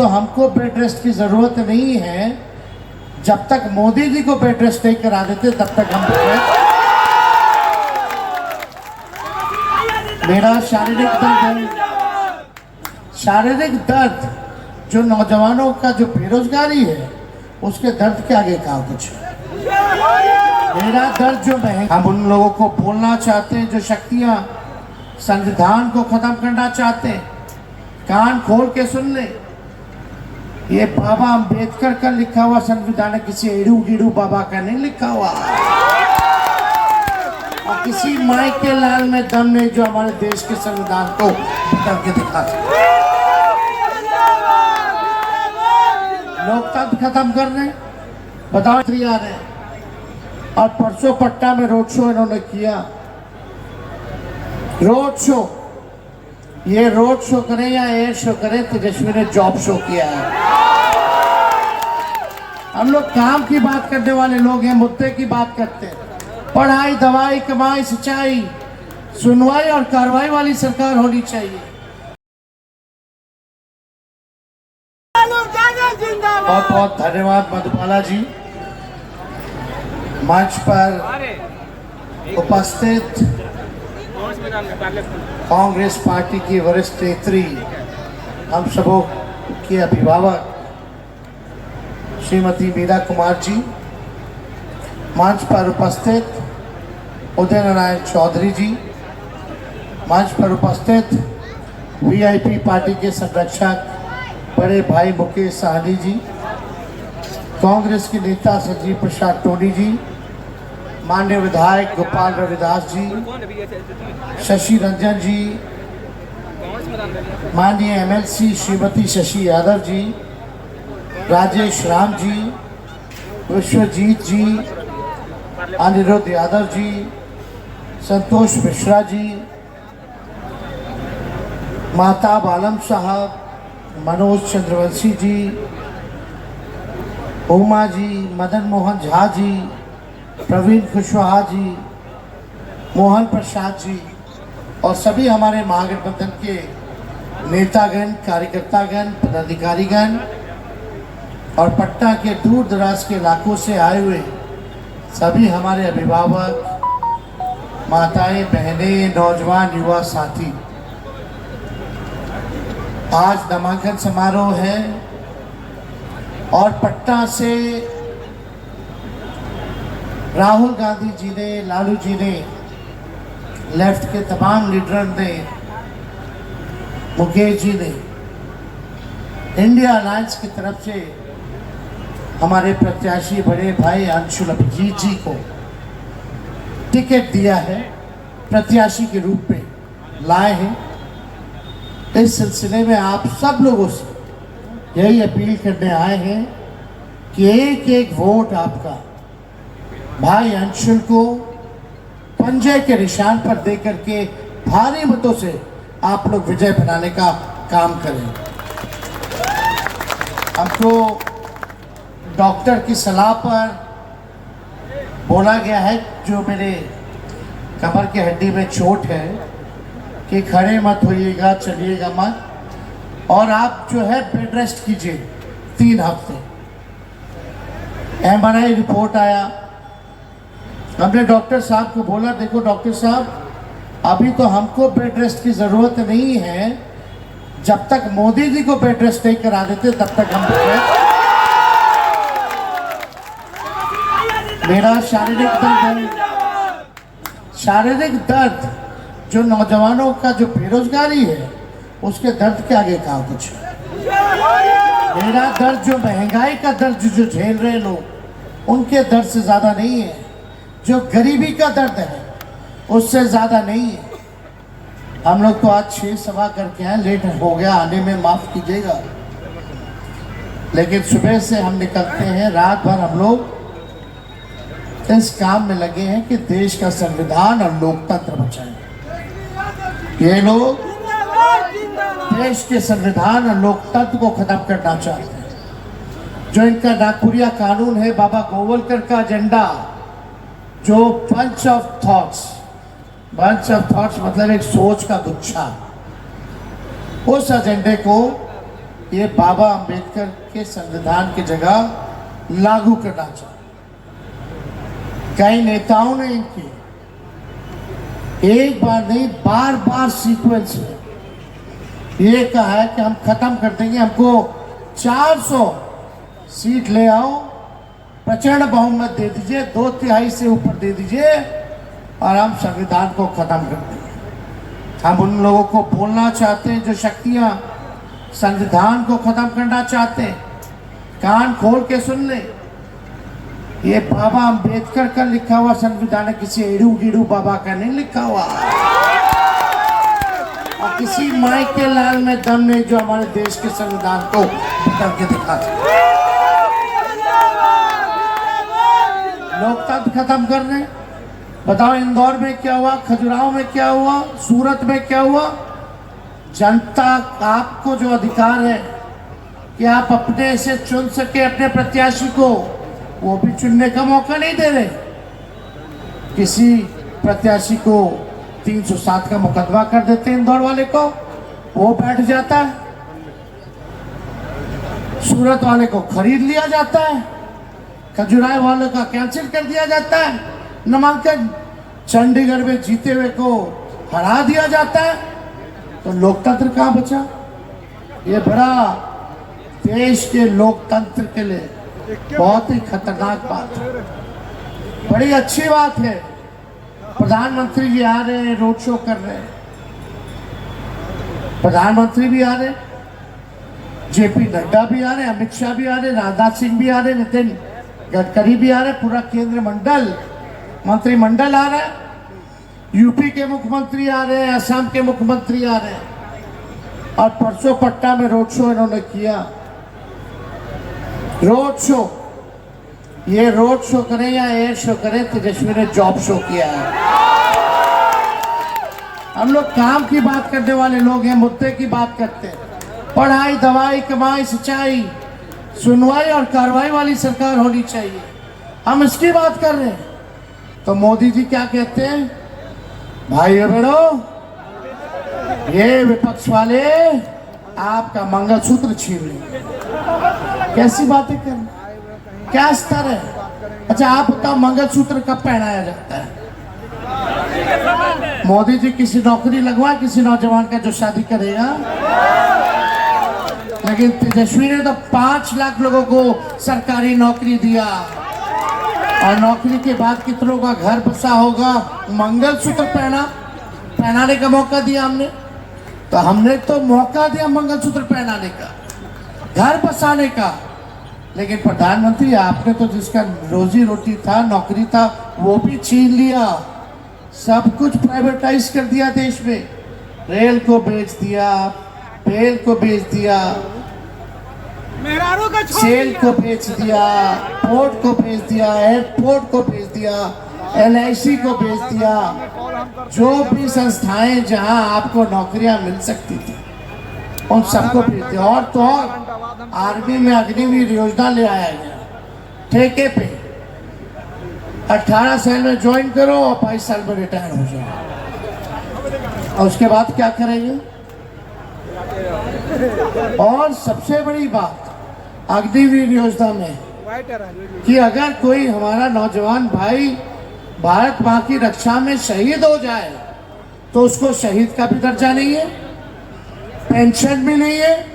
तो हमको bed rest की जरूरत नहीं है। जब तक मोदी जी को बेड रेस्ट नहीं करा देते तब तक हम मेरा शारीरिक दर्द जो नौजवानों का जो बेरोजगारी है उसके दर्द के आगे कहा कुछ। मेरा दर्द जो हम उन लोगों को बोलना चाहते हैं जो शक्तियां संविधान को खत्म करना चाहते हैं, कान खोल के सुन ले। ये बाबा अंबेडकर का लिखा हुआ संविधान है, किसी एड़ू गिड़ू बाबा का नहीं लिखा हुआ, और किसी माई के लाल में दम नहीं जो हमारे देश के संविधान को बदल के दिखा सके। लोकतंत्र खत्म करने बताओ आ रहे, और परसों पट्टा में रोड शो इन्होंने किया। रोड शो, ये रोड शो करें या एयर शो करें, तेजस्वी ने जॉब शो किया है। हम लोग काम की बात करने वाले लोग हैं, मुद्दे की बात करते हैं। पढ़ाई, दवाई, कमाई, सिंचाई, सुनवाई और कार्रवाई वाली सरकार होनी चाहिए। बहुत बहुत धन्यवाद मधुबाला जी। मंच पर उपस्थित कांग्रेस पार्टी की वरिष्ठ नेत्री, हम सबों के अभिभावक श्रीमती मीरा कुमार जी, मंच पर उपस्थित उदय नारायण चौधरी जी, मंच पर उपस्थित वीआईपी पार्टी के संरक्षक बड़े भाई मुकेश सहनी जी, कांग्रेस के नेता संजीव प्रसाद टोनी जी, माननीय विधायक गोपाल रविदास जी, शशि रंजन जी, माननीय एमएलसी श्रीमती शशि यादव जी, राजेश राम जी, विश्वजीत जी, अनिरुद्ध यादव जी, संतोष मिश्रा जी, महताब आलम साहब, मनोज चंद्रवंशी जी, उमा जी, मदन मोहन झा जी, प्रवीण कुशवाहा जी, मोहन प्रसाद जी, और सभी हमारे महागठबंधन के नेतागण, कार्यकर्तागण, पदाधिकारीगण और पटना के दूर दराज के इलाकों से आए हुए सभी हमारे अभिभावक, माताएं, बहनें, नौजवान, युवा साथी। आज नामांकन समारोह है और पटना से राहुल गांधी जी ने, लालू जी ने, लेफ्ट के तमाम लीडर ने, मुकेश जी ने इंडिया अलायंस की तरफ से हमारे प्रत्याशी बड़े भाई अंशुल अभिजीत जी को टिकट दिया है, प्रत्याशी के रूप में लाए हैं। इस सिलसिले में आप सब लोगों से यही अपील करने आए हैं कि एक एक वोट आपका भाई अंशुल को पंजे के निशान पर देकर के भारी मतों से आप लोग विजय बनाने का काम करें। हमको डॉक्टर की सलाह पर बोला गया है, जो मेरे कमर की हड्डी में चोट है, कि खड़े मत होइएगा, चलिएगा मत, और आप जो है बेड रेस्ट कीजिए 3 हफ्ते। MRI रिपोर्ट आया, हमने डॉक्टर साहब को बोला, देखो डॉक्टर साहब, अभी तो हमको बेड रेस्ट की ज़रूरत नहीं है। जब तक मोदी जी को बेड रेस्ट नहीं करा देते तब तक हम मेरा शारीरिक दर्द जो नौजवानों का जो बेरोजगारी है उसके दर्द के आगे कहा कुछ। मेरा दर्द जो महंगाई का दर्द जो झेल रहे लोग, उनके दर्द से ज़्यादा नहीं है। जो गरीबी का दर्द है उससे ज़्यादा नहीं है। हम लोग तो आज 6 सवा करके हैं, लेट हो गया आने में, माफ़ कीजिएगा, लेकिन सुबह से हम निकलते हैं, रात भर हम लोग इस काम में लगे हैं कि देश का संविधान और लोकतंत्र बचाएं। ये लोग देश के संविधान और लोकतंत्र को खत्म करना चाहते हैं। जो इनका नागपुरिया कानून है, बाबा गोवलकर का एजेंडा, जो बंच ऑफ थॉट्स मतलब एक सोच का गुच्छा, उस एजेंडे को ये बाबा अंबेडकर के संविधान की जगह लागू करना चाहते। कई नेताओं ने इनकी एक बार नहीं बार बार सीक्वेंस में ये कहा है कि हम खत्म कर देंगे, हमको 400 सीट ले आओ, प्रचंड बहुमत दे दीजिए, 2/3 से ऊपर दे दीजिए और हम संविधान को खत्म कर देंगे। हम उन लोगों को बोलना चाहते हैं जो शक्तियां संविधान को खत्म करना चाहते हैं, कान खोल के सुन ले। ये बाबा अंबेडकर का लिखा हुआ संविधान है, किसी एड़ू गिड़ू बाबा का नहीं लिखा हुआ, और किसी माई के लाल में दम नहीं जो हमारे देश के संविधान को बदल के दिखा सके। लोकतंत्र खत्म कर रहे। बताओ इंदौर में क्या हुआ, खजुराहो में क्या हुआ, सूरत में क्या हुआ। जनता आपको जो अधिकार है कि आप अपने से चुन सके अपने प्रत्याशी को, वो भी चुनने का मौका नहीं दे रहे। किसी प्रत्याशी को 307 का मुकदमा कर देते हैं इंदौर वाले को, वो बैठ जाता है। सूरत वाले को खरीद लिया जाता है, खजुराहो वाले का कैंसिल कर दिया जाता है नामांकन, चंडीगढ़ में जीते हुए को हरा दिया जाता है। तो लोकतंत्र कहाँ बचा। ये बड़ा देश के लोकतंत्र के लिए बहुत ही खतरनाक बात है। बड़ी अच्छी बात है प्रधानमंत्री जी आ रहे हैं, रोड शो कर रहे हैं, प्रधानमंत्री भी आ रहे हैं, जेपी नड्डा भी आ रहे हैं, अमित शाह भी आ रहे हैं, राजनाथ सिंह भी आ रहे हैं, नितिन गडकरी भी आ रहे हैं, पूरा केंद्र मंडल मंत्रिमंडल आ रहा है, यूपी के मुख्यमंत्री आ रहे हैं, असम के मुख्यमंत्री आ रहे हैं। और परसों पटना में रोड शो इन्होंने किया। रोड शो, ये रोड शो करें या एयर शो करें, तेजस्वी ने जॉब शो किया है। हम लोग काम की बात करने वाले लोग हैं, मुद्दे की बात करते हैं। पढ़ाई, दवाई, कमाई, सिंचाई, सुनवाई और कार्रवाई वाली सरकार होनी चाहिए, हम इसकी बात कर रहे हैं। तो मोदी जी क्या कहते हैं, भाइयों बहनों, ये विपक्ष वाले आपका मंगलसूत्र छीन लेंगे। कैसी बातें कर, क्या स्तर है। अच्छा आप बताओ, मंगलसूत्र कब पहनाया जाता है। मोदी जी किसी नौकरी लगवा किसी नौजवान का जो शादी करेगा, लेकिन तेजस्वी ने तो 5 लाख लोगों को सरकारी नौकरी दिया, और नौकरी के बाद कितनों का घर बसा होगा। मंगलसूत्र पहनाने का मौका दिया हमने, तो हमने तो मौका दिया मंगलसूत्र पहनाने का, घर बसाने का। लेकिन प्रधानमंत्री आपने तो जिसका रोजी रोटी था, नौकरी था, वो भी छीन लिया। सब कुछ प्राइवेटाइज कर दिया देश में, रेल को बेच दिया, पेल को बेच दिया, सेल को बेच दिया, पोर्ट को बेच दिया, एयरपोर्ट को बेच दिया, LIC को बेच दिया। जो भी संस्थाएं जहां आपको नौकरियां मिल सकती थी उन सबको बेच दिया। और तो और आर्मी में अग्निवीर योजना ले आया गया ठेके पे, 18 साल में ज्वाइन करो और 22 साल में रिटायर हो जाओ, और उसके बाद क्या करेंगे। और सबसे बड़ी बात अग्निवीर योजना में कि अगर कोई हमारा नौजवान भाई भारत माँ की रक्षा में शहीद हो जाए तो उसको शहीद का भी दर्जा नहीं है, पेंशन भी नहीं है,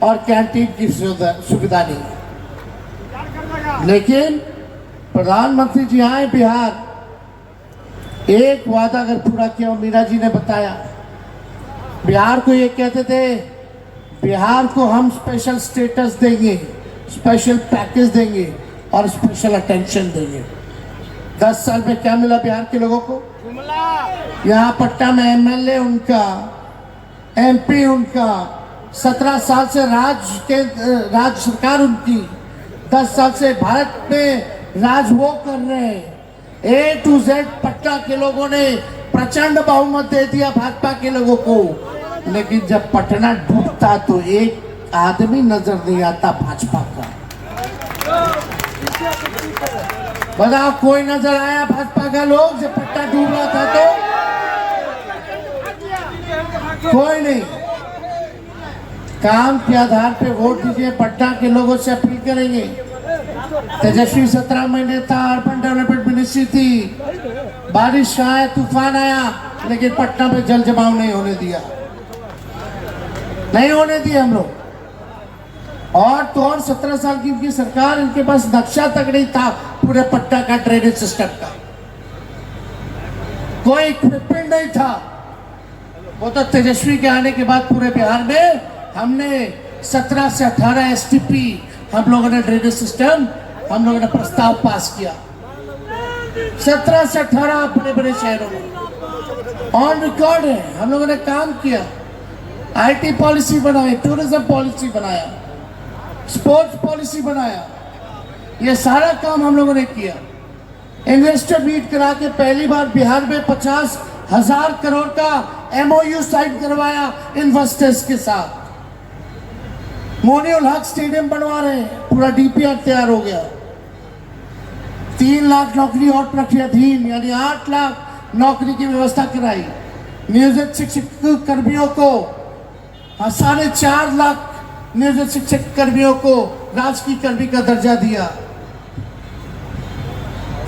और कैंटीन की सुविधा नहीं है। लेकिन प्रधानमंत्री जी आए बिहार, एक वादा अगर पूरा किया, मीरा जी ने बताया, बिहार को ये कहते थे बिहार को हम स्पेशल स्टेटस देंगे, स्पेशल पैकेज देंगे और स्पेशल अटेंशन देंगे। 10 साल में क्या मिला बिहार के लोगों को। यहाँ पटना में MLA उनका, MP उनका, 17 साल से राज्य सरकार उनकी, 10 साल से भारत में राज वो कर रहे हैं। A to Z पटना के लोगों ने प्रचंड बहुमत दे दिया भाजपा के लोगों को। लेकिन जब पटना डूबता तो एक आदमी नजर नहीं आता भाजपा का। बताओ कोई नजर आया भाजपा का लोग जब पटना डूब रहा था तो? कोई नहीं। काम के आधार पे वोट दीजिए। पटना के लोगों से अपील करेंगे। तेजस्वी 17 महीने था, अर्बन डेवलपमेंट मिनिस्ट्री थी, बारिश आया, तूफान आया, लेकिन पटना में जल जमाव नहीं होने दिया, नहीं होने दिए हम लोग। और तो और 17 साल की इनकी सरकार, इनके पास नक्शा तक नहीं था पूरे पटना का ड्रेनेज सिस्टम का, कोई इक्विपमेंट नहीं था। वो तो तेजस्वी के आने के बाद पूरे बिहार में हमने 17 से 18 एसटीपी हम लोगों ने ड्रेनेज सिस्टम हम लोगों ने प्रस्ताव पास किया। 17 से 18 बड़े बड़े शहरों में ऑन रिकॉर्ड है, हम लोगों ने काम किया। आईटी पॉलिसी बनाई, टूरिज्म पॉलिसी बनाया, स्पोर्ट्स पॉलिसी बनाया, ये सारा काम हम लोगों ने किया। इन्वेस्टर मीट करा के पहली बार बिहार में 50,000 करोड़ का एमओयू साइन करवाया इन्वेस्टर्स के साथ। मोनी उल हक स्टेडियम बनवा रहे हैं, पूरा डीपीआर तैयार हो गया। 3 लाख नौकरी और प्रक्रियाधीन, यानी 8 लाख नौकरी की व्यवस्था कराई। नियोजित शिक्षक कर्मियों को 4.5 लाख नियोजित शिक्षक कर्मियों को राजकीय कर्मी का दर्जा दिया।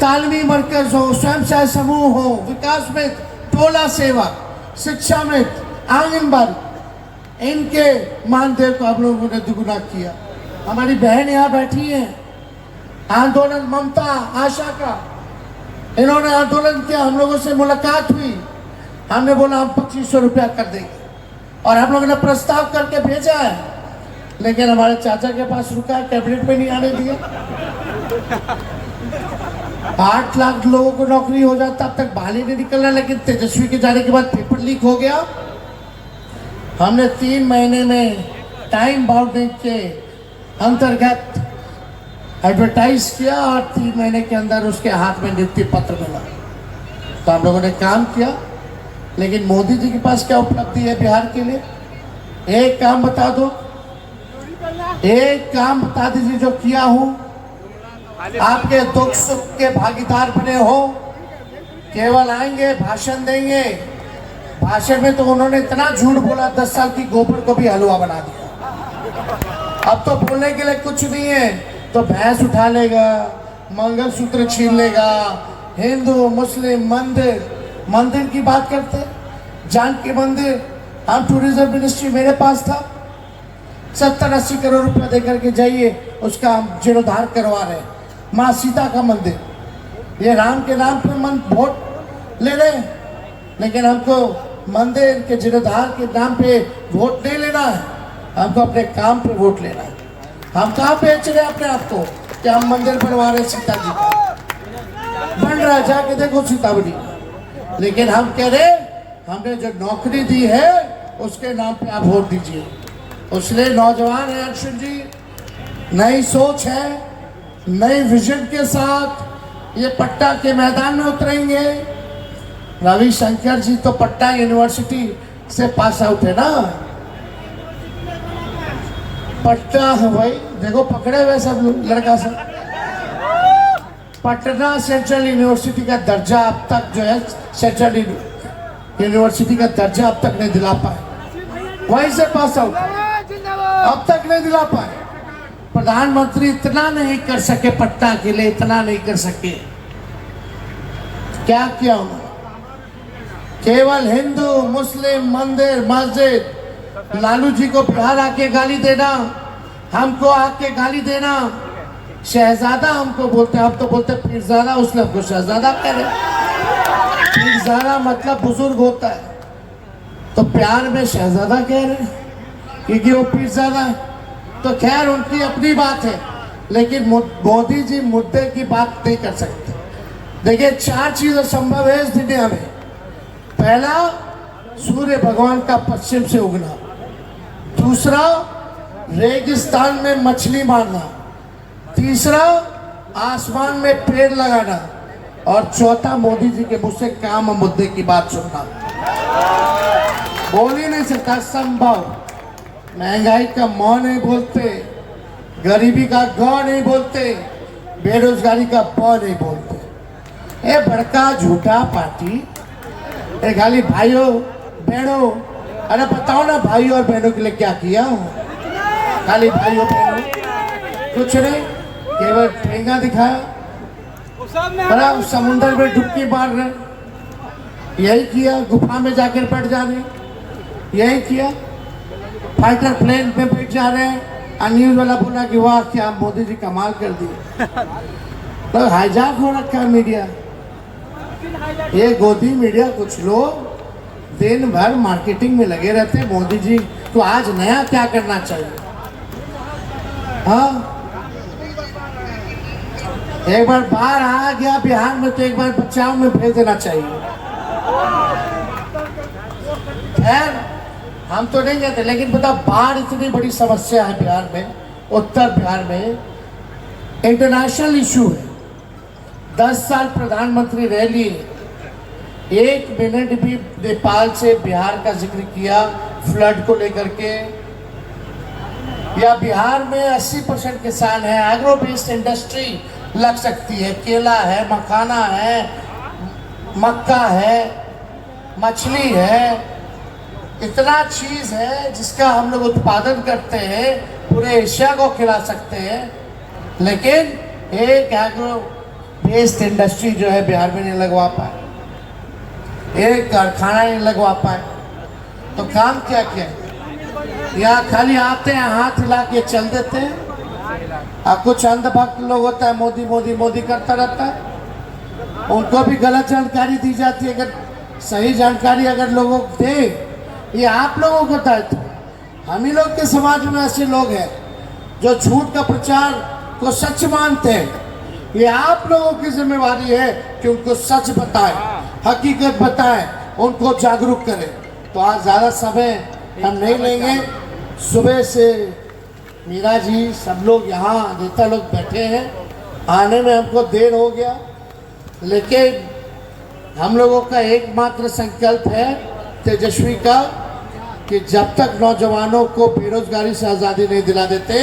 तालमी मरकज हो, स्वयं सहायता समूह हो, विकास में टोला सेवा, शिक्षा में आंगनबाड़ी, इनके मानदेय को हम लोगों ने दुगुना किया। हमारी बहन यहाँ बैठी है, आंदोलन ममता आशा का, इन्होंने आंदोलन किया, हम लोगों से मुलाकात हुई, हमने बोला हम 2500 रुपया कर देंगे और हम लोगों ने प्रस्ताव करके भेजा है, लेकिन हमारे चाचा के पास रुका, कैबिनेट में नहीं आने दिया। 8 लाख लोगों को नौकरी हो जाता, अब तक बाहर ही नहीं निकल रहा। लेकिन तेजस्वी के जाने के बाद पेपर लीक हो गया, हमने 3 महीने में टाइम बाउंडिंग के अंतर्गत एडवर्टाइज किया और 3 महीने के अंदर उसके हाथ में नियुक्ति पत्र मिला। तो हम लोगों ने काम किया। लेकिन मोदी जी के पास क्या उपलब्धि है बिहार के लिए? एक काम बता दो, एक काम बता दीजिए जो किया हूं, आपके दुख सुख के भागीदार बने हो। केवल आएंगे, भाषण देंगे, भाषण में तो उन्होंने इतना झूठ बोला, 10 साल की गोबर को भी हलवा बना दिया। अब तो बोलने के लिए कुछ नहीं है, तो भैंस उठा लेगा, मंगलसूत्र छीन लेगा, हिंदू मुस्लिम मंदिर की बात करते, जानकी मंदिर। हम टूरिज्म मिनिस्ट्री मेरे पास था, 70-80 करोड़ रुपया देकर के जाइए, उसका हम जीर्णोद्धार करवा रहे हैं। माँ सीता का मंदिर, ये राम के नाम पे वोट ले रहे हैं, लेकिन हमको मंदिर के जीर्णोद्धार के नाम पे वोट नहीं लेना है, हमको अपने काम पे वोट लेना है। हम कहाँ बेच रहे हैं अपने आप को कि हम मंदिर बनवा रहे सीता जी का? बन रहा है, जाके देखो सीतामढ़ी। लेकिन हम कह रहे हमने जो नौकरी दी है उसके नाम पे आप वोट दीजिए। उसलिए नौजवान है अर्जुन जी, नई सोच है, नई विजन के साथ ये पटना के मैदान में उतरेंगे। रविशंकर जी तो पटना यूनिवर्सिटी से पास आउट है ना, पटना है भाई, देखो पकड़े हुए सब लड़का सब। पटना सेंट्रल यूनिवर्सिटी का दर्जा अब तक जो है, सेंट्रल यूनिवर्सिटी का दर्जा अब तक नहीं दिला पाए, वहीं से पास आउट अब तक नहीं दिला पाए। प्रधानमंत्री इतना नहीं कर सके पटना के लिए, इतना नहीं कर सके। क्या किया उन्होंने? केवल हिंदू मुस्लिम मंदिर मस्जिद, लालू जी को बिहार आके गाली देना, हमको आके गाली देना, शहजादा हमको बोलते, हम तो बोलते पीरजादा, उसने हमको शहजादा कह रहे। पीरजादा मतलब बुजुर्ग होता है, तो प्यार में शहजादा कह रहे क्योंकि वो पीरजादा है। तो खैर उनकी अपनी बात है, लेकिन मोदी जी मुद्दे की बात नहीं कर सकते। देखिए 4 चीजें संभव है इस दुनिया में। पहला, सूर्य भगवान का पश्चिम से उगना। दूसरा, रेगिस्तान में मछली मारना। तीसरा, आसमान में पेड़ लगाना। और चौथा, मोदी जी के मुंह से काम और मुद्दे की बात सुनना। बोल ही नहीं सकता, संभव। महंगाई का मौ नहीं बोलते, गरीबी का गौ नहीं बोलते, बेरोजगारी का पौ नहीं बोलते। ये बड़का झूठा पार्टी, खाली भाइयों बहनों, अरे बताओ ना भाइयों और बहनों के लिए क्या किया। खाली भाइयों बहनों, कुछ नहीं, केवल ठेंगा दिखाया, बड़ा समुद्र में डुबकी मार रहे, यही किया, गुफा में जाकर बैठ जा रहे, यही किया, फाइटर प्लेन में बैठ जा रहे हैं। न्यूज वाला बोला कि वाह क्या मोदी जी कमाल कर दिए, तो हाईजैक हो रखा है मीडिया, ये गोदी मीडिया। कुछ लोग दिन भर मार्केटिंग में लगे रहते हैं। मोदी जी तो आज नया क्या करना चाहिए? हाँ, एक बार बाहर आ गया बिहार में तो एक बार बचाव में भेज देना चाहिए। खैर हम तो नहीं कहते, लेकिन पता बाढ़ इतनी बड़ी समस्या है बिहार में, उत्तर बिहार में, इंटरनेशनल इशू है। 10 साल प्रधानमंत्री रह लिए, 1 मिनट भी नेपाल से बिहार का जिक्र किया फ्लड को लेकर के, या बिहार में 80% किसान है, एग्रो बेस्ड इंडस्ट्री लग सकती है, केला है, मखाना है, मक्का है, मछली है, इतना चीज है जिसका हम लोग उत्पादन करते हैं, पूरे एशिया को खिला सकते हैं, लेकिन एक एग्रो बेस्ड इंडस्ट्री जो है बिहार में नहीं लगवा पाए, एक कारखाना नहीं लगवा पाए। तो काम क्या क्या है? यहाँ खाली आते हैं, हाथ हिला के चल देते हैं। अब कुछ अंधभक्त लोग होता है, मोदी मोदी मोदी करता रहता है, उनको भी गलत जानकारी दी जाती है। अगर सही जानकारी अगर लोगों को दे, ये आप लोगों को दायित्व है। हम ही लोग के समाज में ऐसे लोग हैं जो झूठ का प्रचार को सच मानते हैं। ये आप लोगों की जिम्मेवारी है कि उनको सच बताएं, हकीकत बताएं, उनको जागरूक करें। तो आज ज़्यादा समय हम नहीं लेंगे। सुबह से मीरा जी सब लोग यहाँ नेता लोग बैठे हैं, आने में हमको देर हो गया, लेकिन हम लोगों का एकमात्र संकल्प है तेजस्वी का कि जब तक नौजवानों को बेरोजगारी से आज़ादी नहीं दिला देते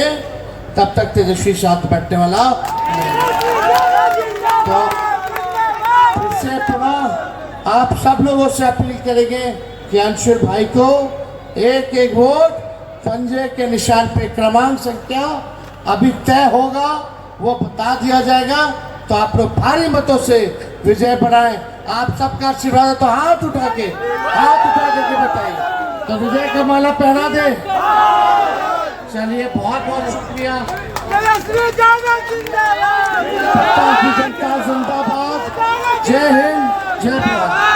तब तक तेजस्वी साथ बैठने वाला नहीं। तो इससे पुनः आप सब लोगों से अपील करेंगे कि अंशुल भाई को एक एक वोट पंजे के निशान पे, क्रमांक संख्या अभी तय होगा, वो बता दिया जाएगा। तो आप लोग भारी मतों से विजय बनाएं। आप सबका आशीर्वाद है तो हाथ उठा के बताइए, तो विजय का माला पहना दे। चलिए, बहुत बहुत शुक्रिया। जनता जिंदाबाद। जय हिंद, जय भारत।